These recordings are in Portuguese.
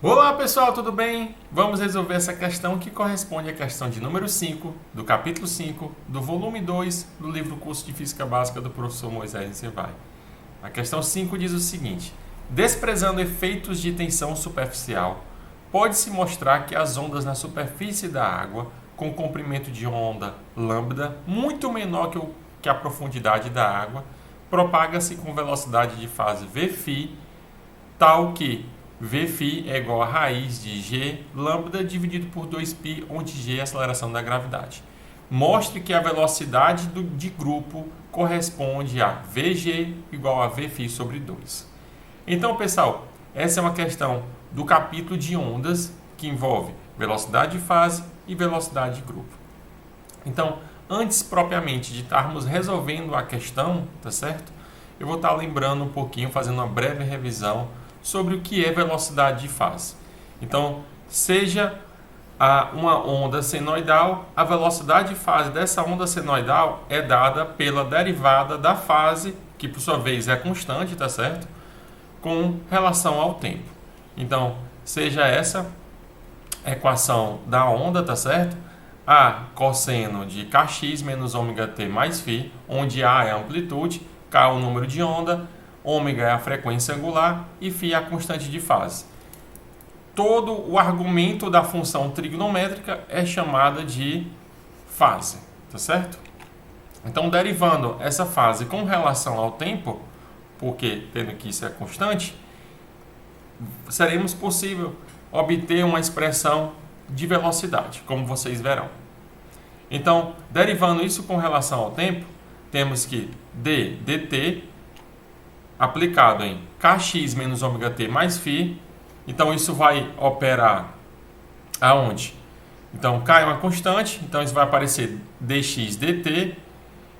Olá pessoal, tudo bem? Vamos resolver essa questão que corresponde à questão de número 5, do capítulo 5, do volume 2 do livro Curso de Física Básica do professor Moisés Nicevai. A questão 5 diz o seguinte: desprezando efeitos de tensão superficial, pode-se mostrar que as ondas na superfície da água, com comprimento de onda lambda muito menor que a profundidade da água, propaga-se com velocidade de fase Vφ, tal que Vφ é igual a raiz de g lambda dividido por 2π, onde g é a aceleração da gravidade. Mostre que a velocidade de grupo corresponde a Vg igual a Vφ sobre 2. Então, pessoal, essa é uma questão do capítulo de ondas que envolve velocidade de fase e velocidade de grupo. Então, antes propriamente de estarmos resolvendo a questão, tá certo? Eu vou estar lembrando um pouquinho, fazendo uma breve revisão sobre o que é velocidade de fase. Então, seja uma onda senoidal, a velocidade de fase dessa onda senoidal é dada pela derivada da fase, que por sua vez é constante, tá certo? Com relação ao tempo. Então, seja essa equação da onda, tá certo? A cosseno de kx menos ômega t mais φ, onde A é a amplitude, K é o número de onda, ômega é a frequência angular e φ é a constante de fase. Todo o argumento da função trigonométrica é chamada de fase, tá certo? Então, derivando essa fase com relação ao tempo, porque tendo que isso é constante, seremos possível obter uma expressão de velocidade, como vocês verão. Então, derivando isso com relação ao tempo, temos que dt aplicado em kx menos ômega t mais φ. Então, isso vai operar aonde? Então, k é uma constante, então isso vai aparecer dx dt,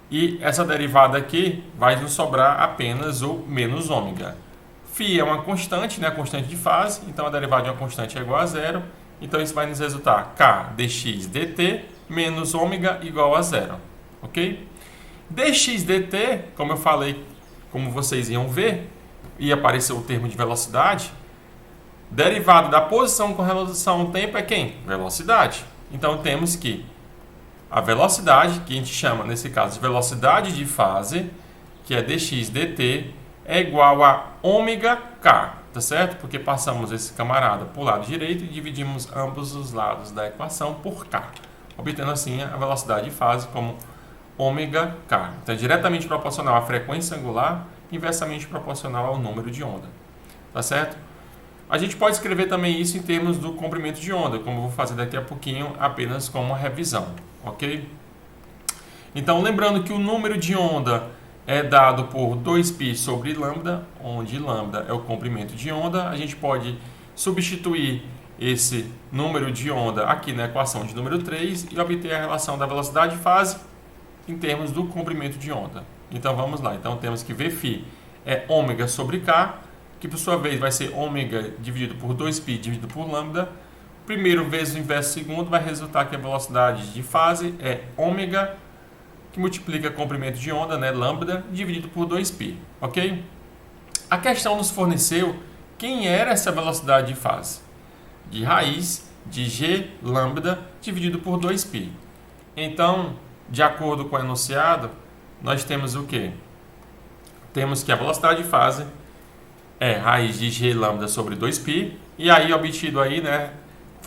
e essa derivada aqui vai nos sobrar apenas o menos ômega. Φ é uma constante, né, constante de fase, então a derivada de uma constante é igual a zero, então isso vai nos resultar k dx dt menos ômega igual a zero, ok? Dx dt, como eu falei, como vocês iam ver, ia aparecer o termo de velocidade. Derivado da posição com relação ao tempo é quem? Velocidade. Então temos que a velocidade, que a gente chama nesse caso de velocidade de fase, que é dx dt, é igual a ômega k, tá certo? Porque passamos esse camarada para o lado direito e dividimos ambos os lados da equação por k, obtendo assim a velocidade de fase como ômega k. Então é diretamente proporcional à frequência angular, inversamente proporcional ao número de onda, tá certo? A gente pode escrever também isso em termos do comprimento de onda, como eu vou fazer daqui a pouquinho, apenas como uma revisão, ok? Então, lembrando que o número de onda é dado por 2π sobre lambda, onde lambda é o comprimento de onda. A gente pode substituir esse número de onda aqui na equação de número 3 e obter a relação da velocidade de fase em termos do comprimento de onda. Então, vamos lá. Então, temos que Vφ é ômega sobre k, que por sua vez vai ser ômega dividido por 2π dividido por lambda. Primeiro vezes o inverso segundo vai resultar que a velocidade de fase é ômega, que multiplica comprimento de onda, né, lambda, dividido por 2π, ok? A questão nos forneceu quem era essa velocidade de fase. De raiz de g lambda dividido por 2π. Então, de acordo com o enunciado, nós temos o quê? Temos que a velocidade de fase é raiz de g lambda sobre 2π, e aí obtido aí, né,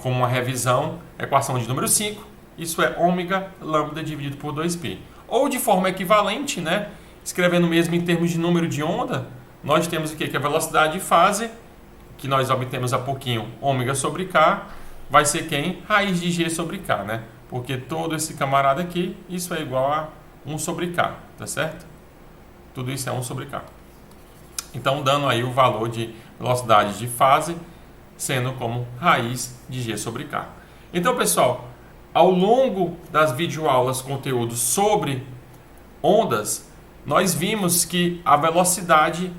como uma revisão, equação de número 5, isso é ômega lambda dividido por 2π. Ou de forma equivalente, né, escrevendo mesmo em termos de número de onda, nós temos o quê? Que a velocidade de fase, que nós obtemos há pouquinho, ômega sobre k, vai ser quem? Raiz de g sobre k, né? Porque todo esse camarada aqui, isso é igual a 1 sobre k, tá certo? Tudo isso é 1 sobre k. Então, dando aí o valor de velocidade de fase, sendo como raiz de g sobre k. Então, pessoal, ao longo das videoaulas, conteúdo sobre ondas, nós vimos que a velocidade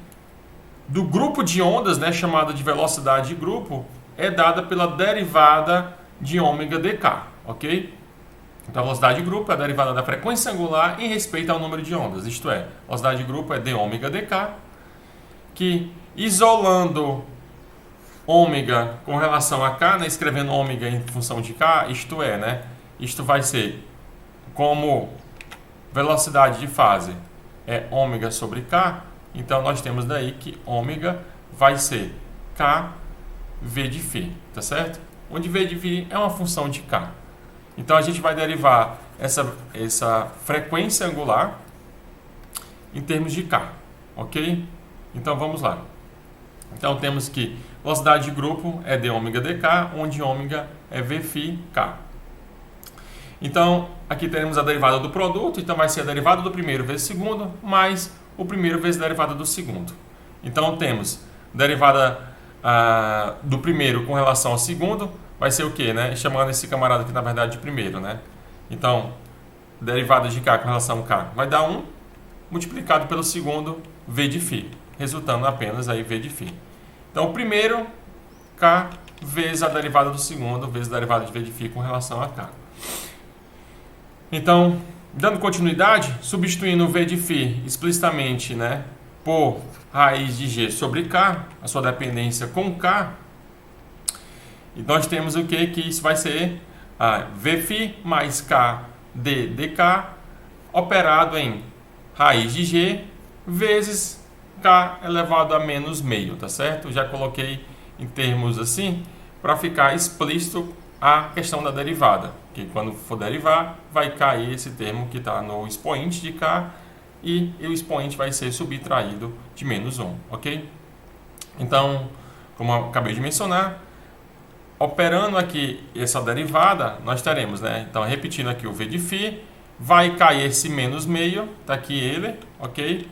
do grupo de ondas, né, chamada de velocidade de grupo, é dada pela derivada de ômega dk, ok? Então, a velocidade de grupo é a derivada da frequência angular em respeito ao número de ondas, isto é, a velocidade de grupo é d ômega dk, que isolando ômega com relação a K, né, escrevendo ômega em função de K, isto é, né, isto vai ser como velocidade de fase é ômega sobre K, então nós temos daí que ômega vai ser K V de φ, tá certo? Onde V de φ é uma função de K. Então a gente vai derivar essa frequência angular em termos de K, ok? Então vamos lá. Então temos que velocidade de grupo é d ômega dk, onde ômega é v φ k. Então aqui teremos a derivada do produto, então vai ser a derivada do primeiro vezes o segundo, mais o primeiro vezes a derivada do segundo. Então temos derivada do primeiro com relação ao segundo, vai ser o quê, né? Chamando esse camarada aqui na verdade de primeiro, né? Então, derivada de k com relação a k vai dar 1, multiplicado pelo segundo, v de φ, resultando apenas aí v de φ. Então, o primeiro, k, vezes a derivada do segundo, vezes a derivada de v de φ com relação a k. Então, dando continuidade, substituindo o v de φ explicitamente, né, por raiz de g sobre k, a sua dependência com k, e nós temos o que? Que isso vai ser Vφ mais K d dk operado em raiz de g vezes K elevado a menos meio, tá certo? Já coloquei em termos assim para ficar explícito a questão da derivada, que quando for derivar vai cair esse termo que está no expoente de K e o expoente vai ser subtraído de menos 1, ok? Então, como eu acabei de mencionar, operando aqui essa derivada, nós teremos, né? Então, repetindo aqui o v de φ, vai cair esse menos meio, tá aqui ele, ok?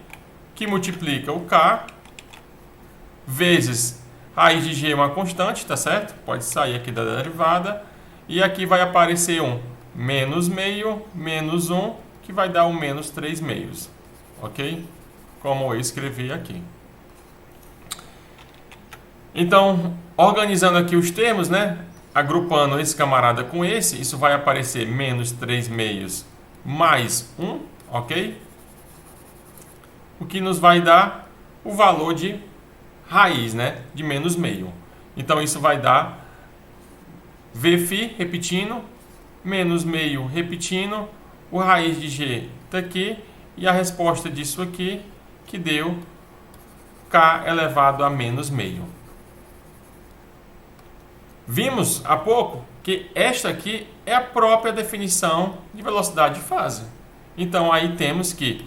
Que multiplica o k, vezes raiz de g é uma constante, tá certo? Pode sair aqui da derivada, e aqui vai aparecer um menos meio, menos 1, que vai dar um menos 3 meios, ok? Como eu escrevi aqui. Então, organizando aqui os termos, né? Agrupando esse camarada com esse, isso vai aparecer menos 3 meios mais 1, ok? O que nos vai dar o valor de raiz, né? De menos meio. Então, isso vai dar Vφ, repetindo, menos meio, repetindo, o raiz de g está aqui, e a resposta disso aqui, que deu K elevado a menos meio. Vimos há pouco que esta aqui é a própria definição de velocidade de fase. Então, aí temos que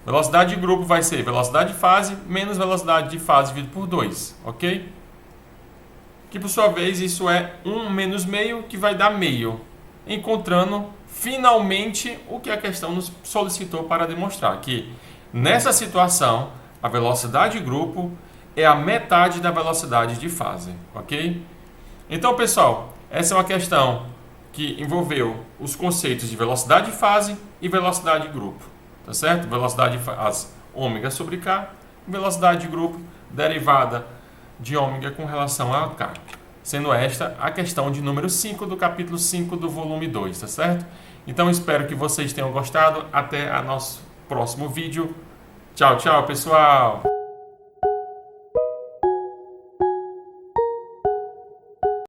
velocidade de grupo vai ser velocidade de fase menos velocidade de fase dividido por 2, ok? Que, por sua vez, isso é 1 menos meio, que vai dar meio, encontrando finalmente o que a questão nos solicitou para demonstrar, que nessa situação, a velocidade de grupo é a metade da velocidade de fase, ok? Então, pessoal, essa é uma questão que envolveu os conceitos de velocidade de fase e velocidade de grupo, tá certo? Velocidade de fase, ômega sobre K, velocidade de grupo, derivada de ômega com relação a K. Sendo esta a questão de número 5 do capítulo 5 do volume 2, tá certo? Então, espero que vocês tenham gostado. Até o nosso próximo vídeo. Tchau, tchau, pessoal!